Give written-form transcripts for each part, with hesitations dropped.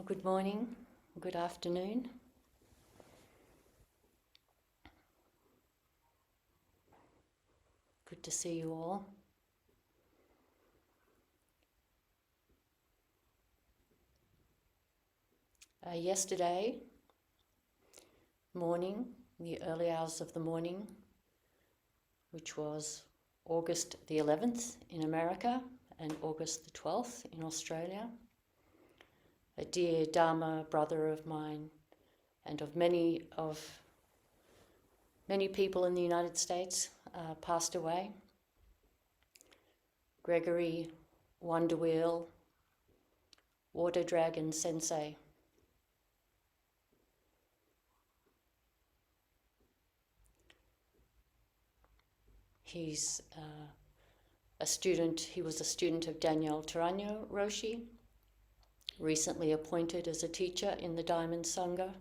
Well, good morning, good afternoon. Good to see you all. Yesterday morning, in the early hours of the morning, which was August the 11th in America and August the 12th in Australia, a dear Dharma brother of mine and of many people in the United States passed away. Gregory Wonder Wheel, Water Dragon Sensei. He's he was a student of Daniel Tarano Roshi, recently appointed as a teacher in the Diamond Sangha.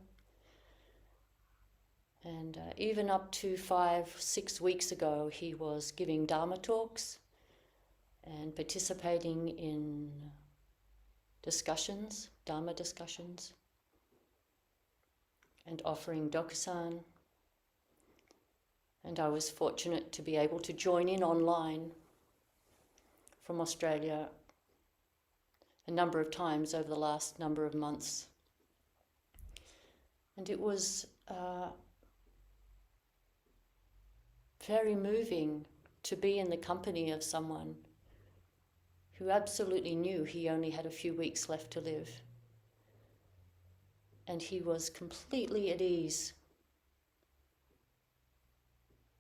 And even up to 5-6 weeks ago, he was giving Dharma talks and participating in discussions, Dharma discussions, and offering Dokusan. And I was fortunate to be able to join in online from Australia a number of times over the last number of months. And it was very moving to be in the company of someone who absolutely knew he only had a few weeks left to live. And he was completely at ease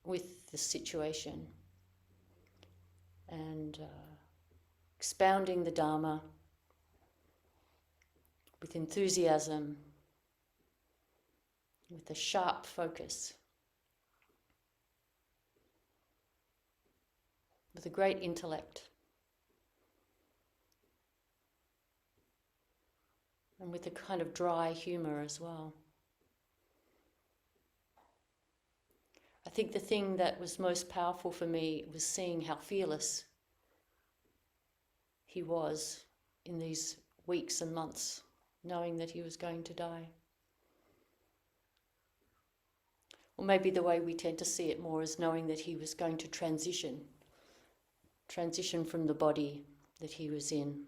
with the situation and expounding the Dharma with enthusiasm, with a sharp focus, with a great intellect, and with a kind of dry humour as well. I think the thing that was most powerful for me was seeing how fearless he was in these weeks and months, knowing that he was going to die. Or maybe the way we tend to see it more is knowing that he was going to transition from the body that he was in.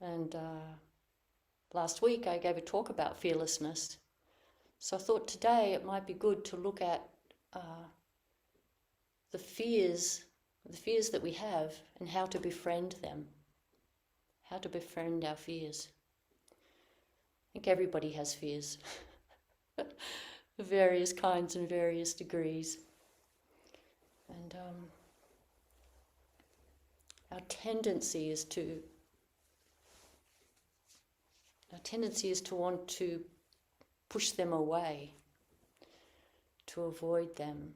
And last week I gave a talk about fearlessness. So I thought today it might be good to look at the fears that we have and how to befriend them, how to befriend our fears. I think everybody has fears of various kinds and various degrees. And our tendency is to want to push them away, to avoid them.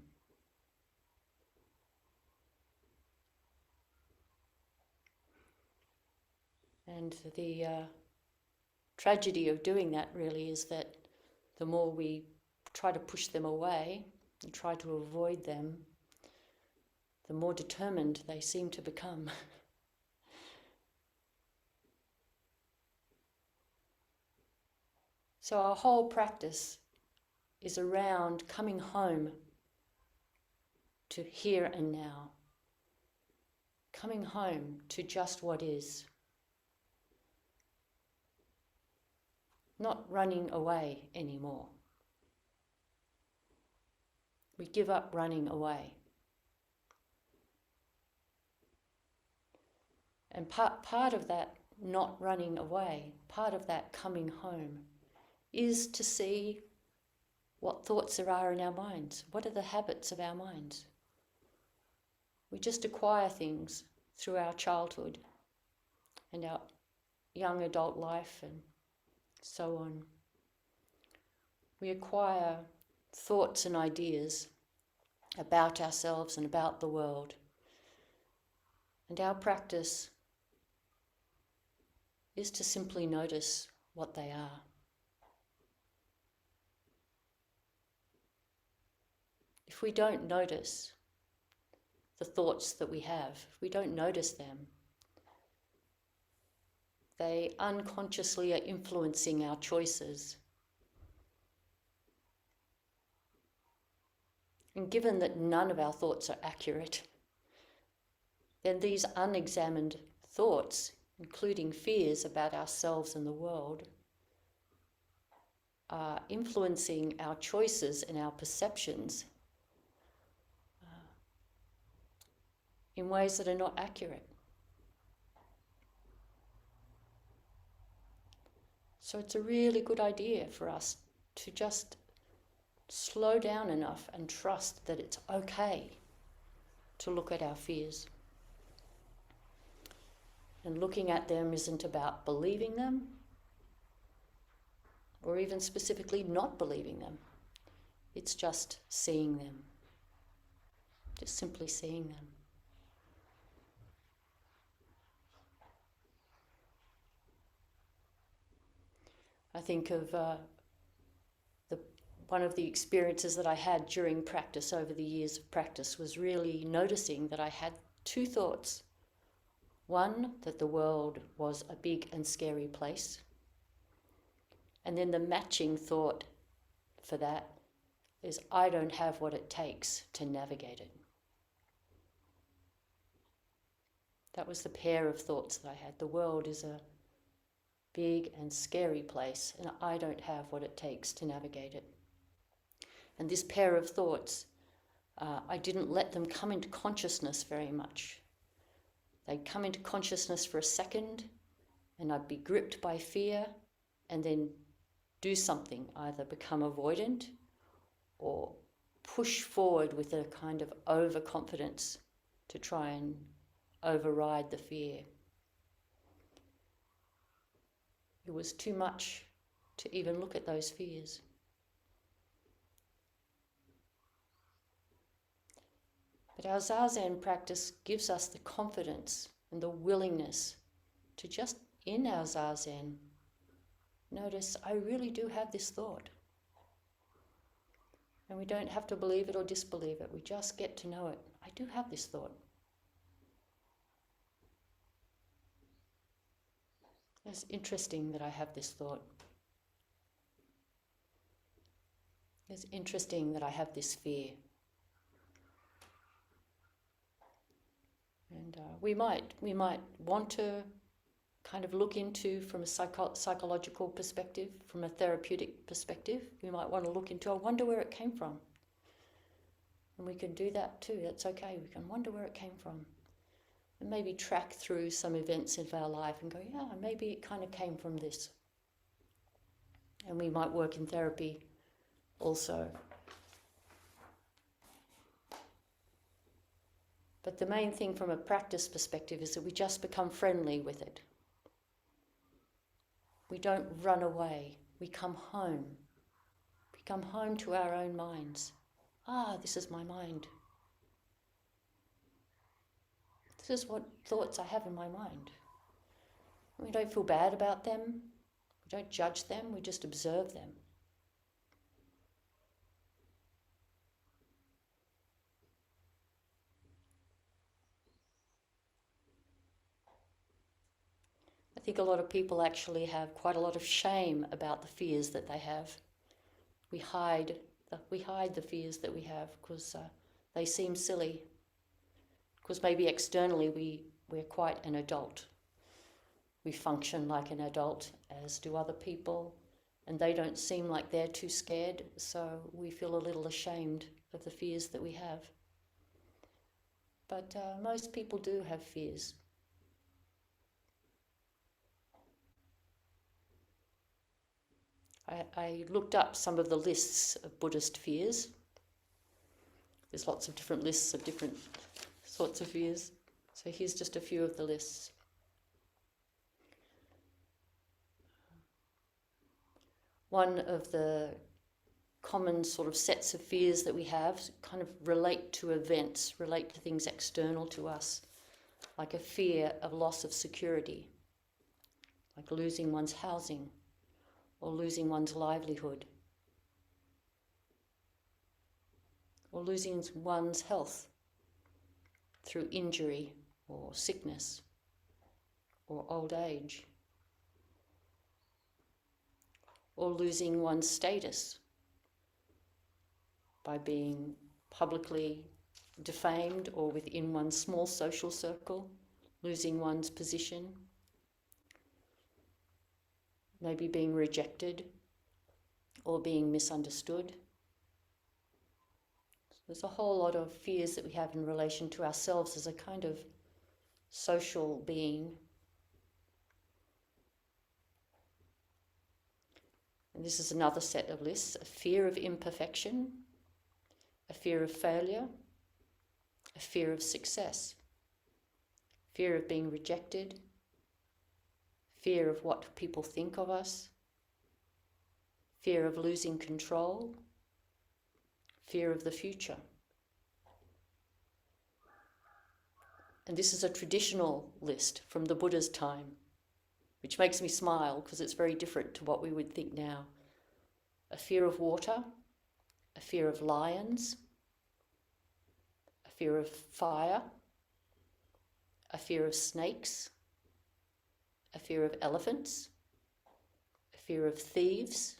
And the tragedy of doing that really is that the more we try to push them away and try to avoid them, the more determined they seem to become. So our whole practice is around coming home to here and now, coming home to just what is, not running away anymore. We give up running away. And part of that not running away, part of that coming home, is to see what thoughts there are in our minds. What are the habits of our minds? We just acquire things through our childhood and our young adult life and so on. We acquire thoughts and ideas about ourselves and about the world. And our practice is to simply notice what they are. If we don't notice, the thoughts that we have, if we don't notice them, they unconsciously are influencing our choices. And given that none of our thoughts are accurate, then these unexamined thoughts, including fears about ourselves and the world, are influencing our choices and our perceptions in ways that are not accurate. So it's a really good idea for us to just slow down enough and trust that it's okay to look at our fears. And looking at them isn't about believing them, or even specifically not believing them. It's just seeing them. Just simply seeing them. I think of one of the experiences that I had during practice, over the years of practice, was really noticing that I had two thoughts. One, that the world was a big and scary place. And then the matching thought for that is, I don't have what it takes to navigate it. That was the pair of thoughts that I had. The world is a big and scary place, and I don't have what it takes to navigate it. And this pair of thoughts, I didn't let them come into consciousness very much. They'd come into consciousness for a second, and I'd be gripped by fear, and then do something, either become avoidant or push forward with a kind of overconfidence to try and override the fear. It was too much to even look at those fears. But our Zazen practice gives us the confidence and the willingness to just, in our Zazen, notice, I really do have this thought. And we don't have to believe it or disbelieve it. We just get to know it. I do have this thought. It's interesting that I have this thought. It's interesting that I have this fear. And we might want to kind of look into, from a psychological perspective, from a therapeutic perspective, we might want to look into, I wonder where it came from. And we can do that too. That's okay. We can wonder where it came from. And maybe track through some events of our life and go, yeah, maybe it kind of came from this. And we might work in therapy also. But the main thing from a practice perspective is that we just become friendly with it. We don't run away. We come home. We come home to our own minds. This is my mind. This is what thoughts I have in my mind. We don't feel bad about them. We don't judge them. We just observe them. I think a lot of people actually have quite a lot of shame about the fears that they have. We hide the fears that we have because they seem silly. Because maybe externally we're quite an adult. We function like an adult, as do other people, and they don't seem like they're too scared, so we feel a little ashamed of the fears that we have. But most people do have fears. I looked up some of the lists of Buddhist fears. There's lots of different lists of different sorts of fears. So here's just a few of the lists. One of the common sort of sets of fears that we have kind of relate to events, relate to things external to us, like a fear of loss of security, like losing one's housing or losing one's livelihood or losing one's health. through injury or sickness or old age, or losing one's status by being publicly defamed or within one's small social circle, losing one's position, maybe being rejected or being misunderstood. There's a whole lot of fears that we have in relation to ourselves as a kind of social being. And this is another set of lists: a fear of imperfection, a fear of failure, a fear of success, fear of being rejected, fear of what people think of us, fear of losing control, fear of the future. And this is a traditional list from the Buddha's time, which makes me smile because it's very different to what we would think now. A fear of water, a fear of lions, a fear of fire, a fear of snakes, a fear of elephants, a fear of thieves,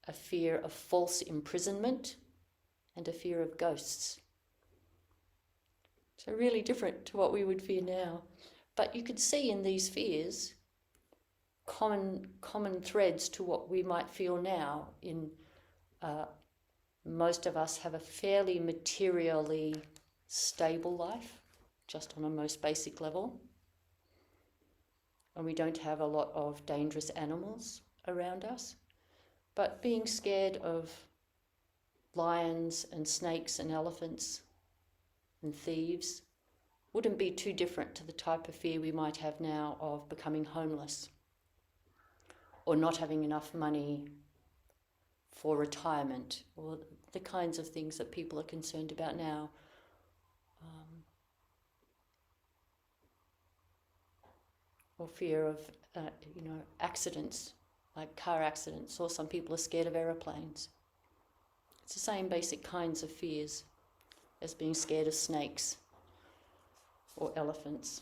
a fear of false imprisonment, and a fear of ghosts. So really different to what we would fear now. But you could see in these fears common threads to what we might feel now. Most of us have a fairly materially stable life, just on a most basic level. And we don't have a lot of dangerous animals around us. But being scared of lions and snakes and elephants and thieves wouldn't be too different to the type of fear we might have now of becoming homeless or not having enough money for retirement, or the kinds of things that people are concerned about now. Or fear of accidents, like car accidents, or some people are scared of aeroplanes. It's the same basic kinds of fears as being scared of snakes or elephants.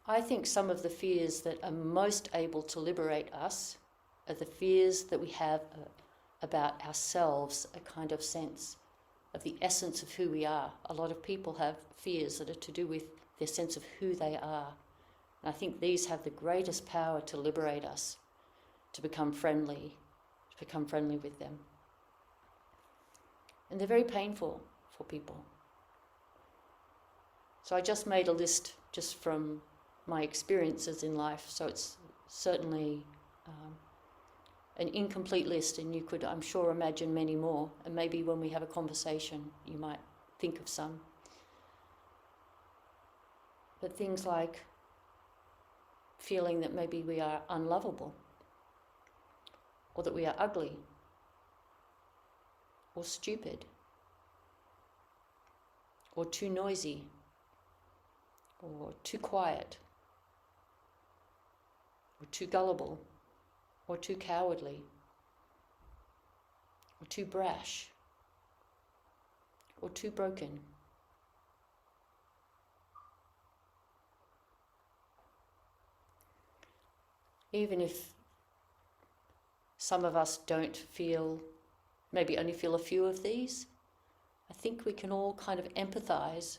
I think some of the fears that are most able to liberate us are the fears that we have about ourselves, a kind of sense of the essence of who we are. A lot of people have fears that are to do with their sense of who they are. And I think these have the greatest power to liberate us, to become friendly with them. And they're very painful for people. So I just made a list just from my experiences in life, so it's certainly an incomplete list, and you could, I'm sure, imagine many more, and maybe when we have a conversation you might think of some. But things like feeling that maybe we are unlovable, or that we are ugly, or stupid, or too noisy, or too quiet, or too gullible, or too cowardly, or too brash, or too broken. Even if some of us don't feel, maybe only feel a few of these, I think we can all kind of empathise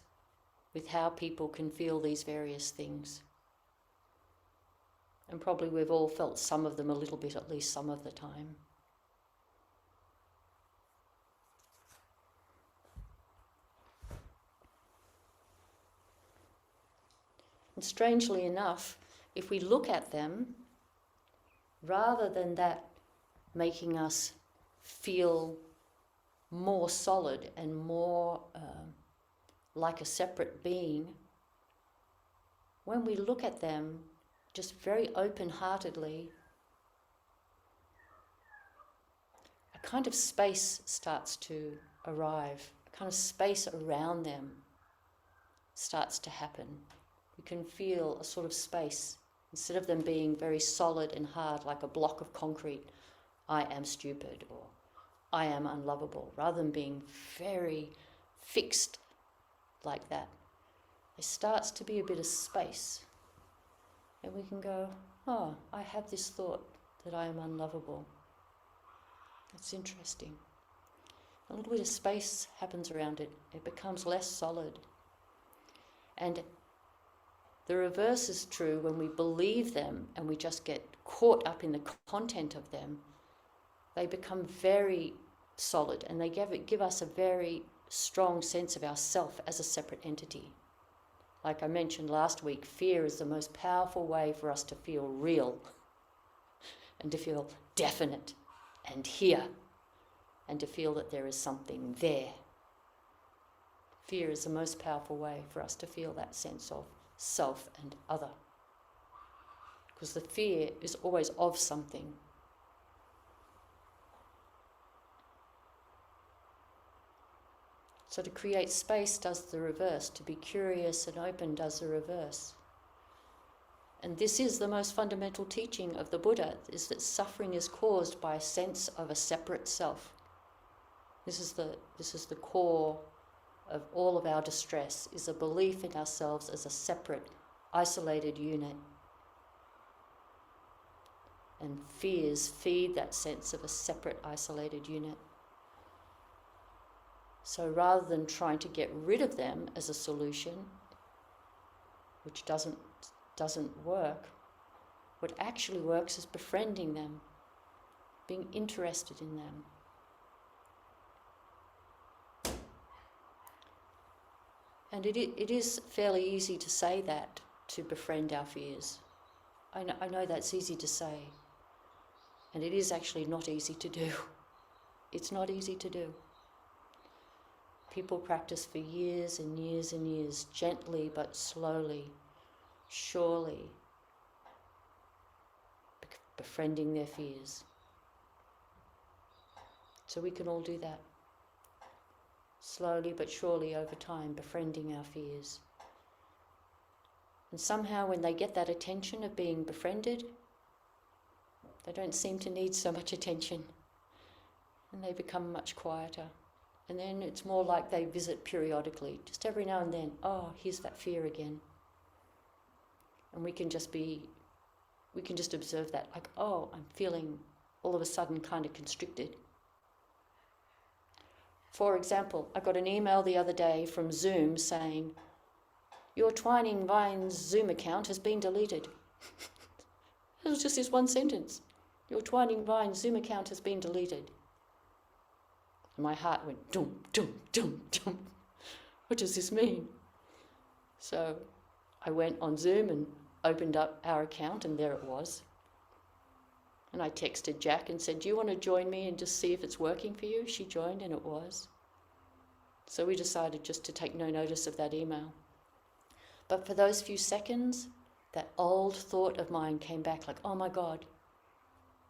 with how people can feel these various things. And probably we've all felt some of them a little bit, at least some of the time. And strangely enough, if we look at them, rather than that making us feel more solid and more like a separate being, when we look at them just very open-heartedly, a kind of space starts to arrive, a kind of space around them starts to happen. You can feel a sort of space. Instead of them being very solid and hard like a block of concrete, I am stupid, or I am unlovable, rather than being very fixed like that. There starts to be a bit of space, and we can go, oh, I have this thought that I am unlovable. That's interesting. A little bit of space happens around it. It becomes less solid. And the reverse is true when we believe them and we just get caught up in the content of them. They become very solid, and they give us a very strong sense of ourself as a separate entity. Like I mentioned last week, fear is the most powerful way for us to feel real and to feel definite and here, and to feel that there is something there. Fear is the most powerful way for us to feel that sense of self and other, because the fear is always of something. So to create space does the reverse. To be curious and open does the reverse. And this is the most fundamental teaching of the Buddha, is that suffering is caused by a sense of a separate self. This is the core of all of our distress, is a belief in ourselves as a separate, isolated unit. And fears feed that sense of a separate, isolated unit. So rather than trying to get rid of them as a solution, which doesn't work, what actually works is befriending them, being interested in them. And it is fairly easy to say that, to befriend our fears. I know that's easy to say, and it is actually not easy to do. It's not easy to do. People practice for years and years and years, gently but slowly, surely, befriending their fears. So we can all do that. Slowly but surely over time, befriending our fears. And somehow when they get that attention of being befriended, they don't seem to need so much attention, and they become much quieter. And then it's more like they visit periodically, just every now and then. Oh, here's that fear again. And we can just observe that, like, oh, I'm feeling all of a sudden kind of constricted. For example, I got an email the other day from Zoom saying, your Twining Vines Zoom account has been deleted. It was just this one sentence. Your Twining Vines Zoom account has been deleted. And my heart went dum, dum, dum, dum. What does this mean? So I went on Zoom and opened up our account, and there it was. And I texted Jack and said, do you want to join me and just see if it's working for you? She joined, and it was. So we decided just to take no notice of that email. But for those few seconds, that old thought of mine came back, like, oh my God,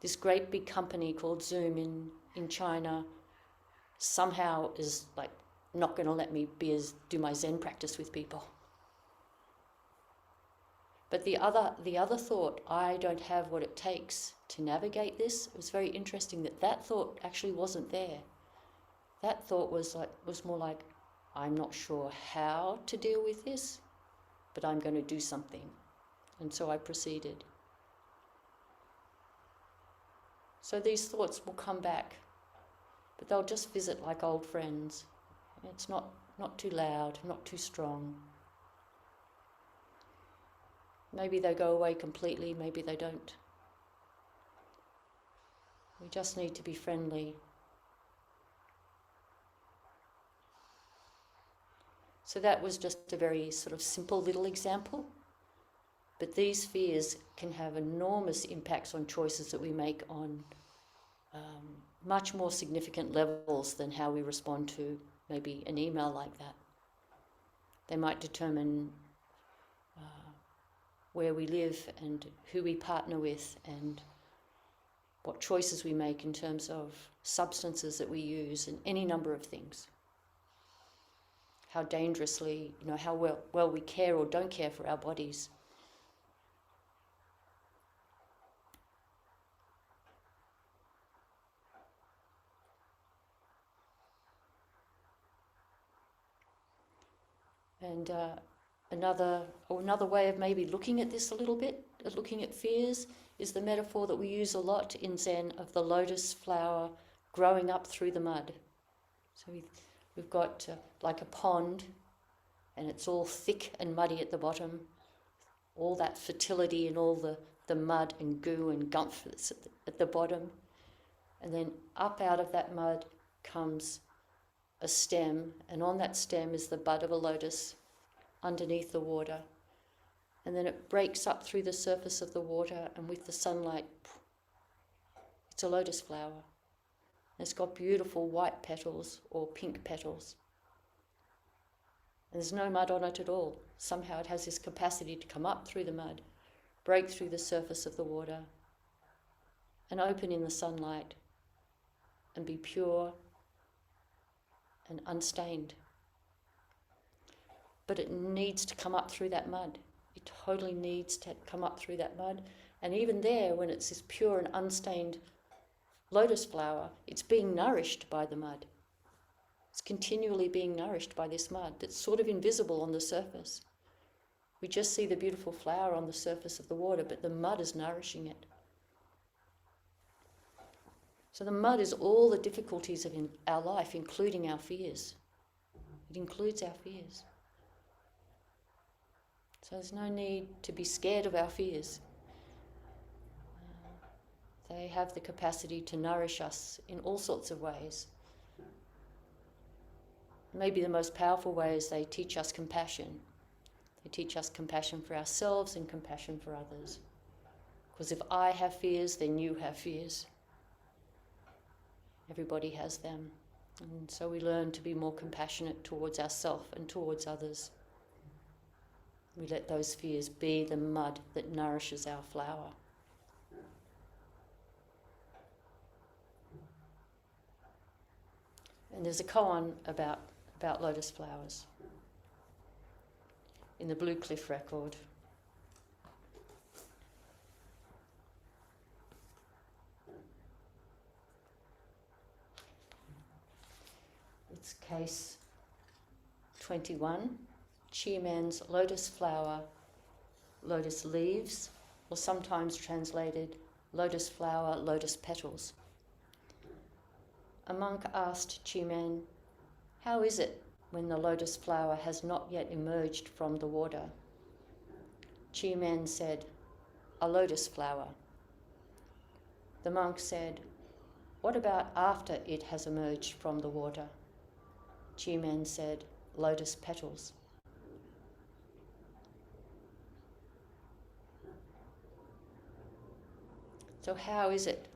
this great big company called Zoom in China somehow is like not going to let me do my Zen practice with people. But the other thought, I don't have what it takes to navigate this, it was very interesting that thought actually wasn't there. That thought was more like, I'm not sure how to deal with this, but I'm going to do something. And so I proceeded. So these thoughts will come back, but they'll just visit like old friends. It's not too loud, not too strong. Maybe they go away completely, maybe they don't. We just need to be friendly. So that was just a very sort of simple little example. But these fears can have enormous impacts on choices that we make on much more significant levels than how we respond to maybe an email like that. They might determine where we live and who we partner with and what choices we make in terms of substances that we use and any number of things. How dangerously, how well we care or don't care for our bodies. And another way of maybe looking at this a little bit, looking at fears, is the metaphor that we use a lot in Zen of the lotus flower growing up through the mud. So we've got like a pond, and it's all thick and muddy at the bottom, all that fertility and all the mud and goo and gumph that's at the bottom. And then up out of that mud comes a stem, and on that stem is the bud of a lotus underneath the water. And then it breaks up through the surface of the water, and with the sunlight, it's a lotus flower. It's got beautiful white petals or pink petals. And there's no mud on it at all. Somehow it has this capacity to come up through the mud, break through the surface of the water, and open in the sunlight, and be pure and unstained. But it needs to come up through that mud. It totally needs to come up through that mud. And even there, when it's this pure and unstained lotus flower, it's being nourished by the mud. It's continually being nourished by this mud that's sort of invisible on the surface. We just see the beautiful flower on the surface of the water, but the mud is nourishing it. So the mud is all the difficulties of our life, including our fears. It includes our fears. So there's no need to be scared of our fears. They have the capacity to nourish us in all sorts of ways. Maybe the most powerful way is they teach us compassion. They teach us compassion for ourselves and compassion for others. Because if I have fears, then you have fears. Everybody has them. And so we learn to be more compassionate towards ourselves and towards others. We let those fears be the mud that nourishes our flower. And there's a koan about lotus flowers in the Blue Cliff record. It's case 21, Chi-Man's lotus flower, lotus leaves, or sometimes translated lotus flower, lotus petals. A monk asked Chi-Man, "How is it when the lotus flower has not yet emerged from the water?" Chi-Man said, "A lotus flower." The monk said, "What about after it has emerged from the water?" Chi-Man said, "Lotus petals." So how is it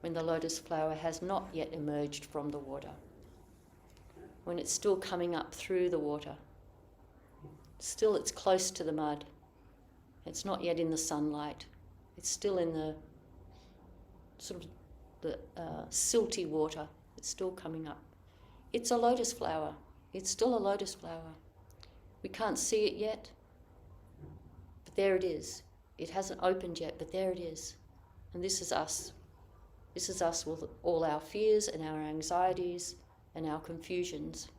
when the lotus flower has not yet emerged from the water? When it's still coming up through the water? Still it's close to the mud. It's not yet in the sunlight. It's still in the sort of the silty water. It's still coming up. It's a lotus flower. It's still a lotus flower. We can't see it yet, but there it is. It hasn't opened yet, but there it is. And this is us. This is us with all our fears and our anxieties and our confusions.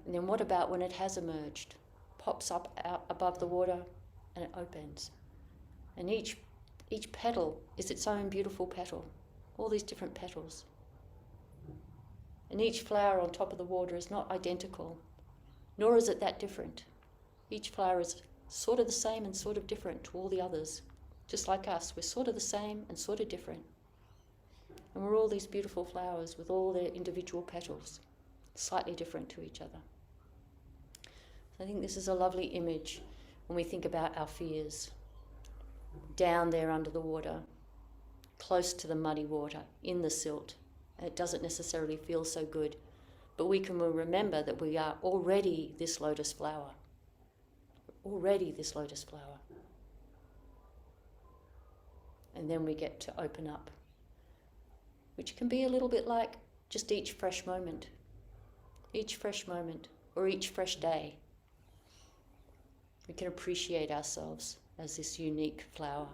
And then what about when it has emerged? Pops up out above the water and it opens. And each petal is its own beautiful petal. All these different petals. And each flower on top of the water is not identical, nor is it that different. Each flower is sort of the same and sort of different to all the others. Just like us, we're sort of the same and sort of different. And we're all these beautiful flowers with all their individual petals, slightly different to each other. I think this is a lovely image when we think about our fears. Down there under the water, close to the muddy water, in the silt. And it doesn't necessarily feel so good. But we can remember that we are already this lotus flower. Already this lotus flower. And then we get to open up, which can be a little bit like just each fresh moment, or each fresh day. We can appreciate ourselves as this unique flower.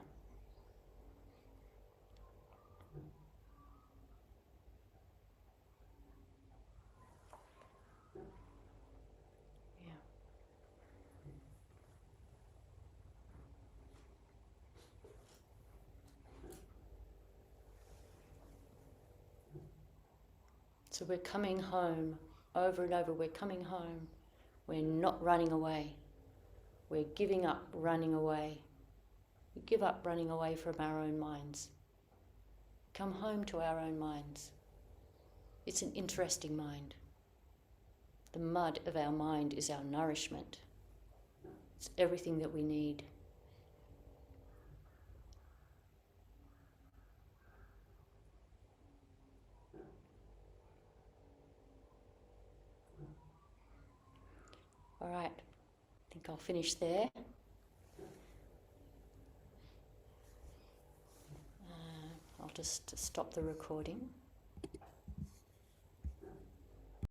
So we're coming home over and over. We're coming home. We're not running away. We're giving up running away. We give up running away from our own minds. Come home to our own minds. It's an interesting mind. The mud of our mind is our nourishment. It's everything that we need. All right, I think I'll finish there. I'll just stop the recording.